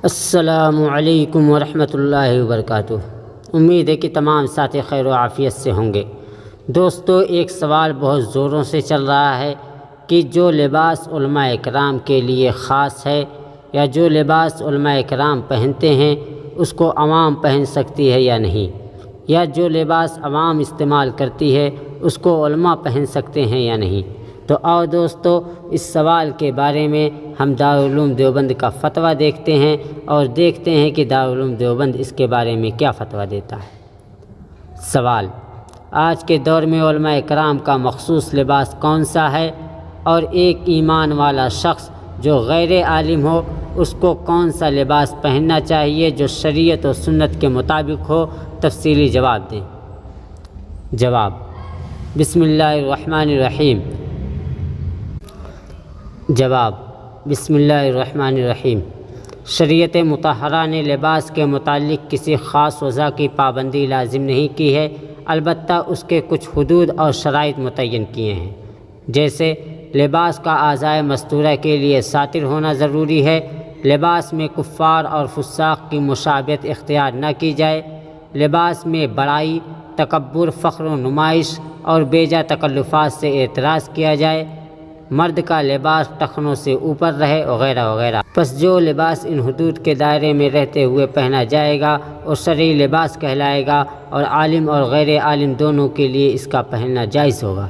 السلام علیکم ورحمۃ اللہ وبرکاتہ۔ امید ہے کہ تمام ساتھی خیر و عافیت سے ہوں گے۔ دوستو، ایک سوال بہت زوروں سے چل رہا ہے کہ جو لباس علماء کرام کے لیے خاص ہے یا جو لباس علماء کرام پہنتے ہیں اس کو عوام پہن سکتی ہے یا نہیں، یا جو لباس عوام استعمال کرتی ہے اس کو علماء پہن سکتے ہیں یا نہیں۔ تو آؤ دوستو، اس سوال کے بارے میں ہم دارالعلوم دیوبند کا فتویٰ دیکھتے ہیں اور دیکھتے ہیں کہ دارالعلوم دیوبند اس کے بارے میں کیا فتویٰ دیتا ہے۔ سوال: آج کے دور میں علماء کرام کا مخصوص لباس کون سا ہے، اور ایک ایمان والا شخص جو غیر عالم ہو اس کو کون سا لباس پہننا چاہیے جو شریعت و سنت کے مطابق ہو؟ تفصیلی جواب دیں۔ جواب: بسم اللہ الرحمن الرحیم۔ جواب: بسم اللہ الرحمن الرحیم۔ شریعت مطہرہ نے لباس کے متعلق کسی خاص وضع کی پابندی لازم نہیں کی ہے، البتہ اس کے کچھ حدود اور شرائط متعین کیے ہیں، جیسے لباس کا اعضائے مستورہ کے لیے ساتر ہونا ضروری ہے، لباس میں کفار اور فساق کی مشابہت اختیار نہ کی جائے، لباس میں بڑائی، تکبر، فخر و نمائش اور بیجا تکلفات سے اعتراض کیا جائے، مرد کا لباس ٹخنوں سے اوپر رہے، وغیرہ وغیرہ۔ پس جو لباس ان حدود کے دائرے میں رہتے ہوئے پہنا جائے گا وہ شرعی لباس کہلائے گا، اور عالم اور غیر عالم دونوں کے لیے اس کا پہننا جائز ہوگا۔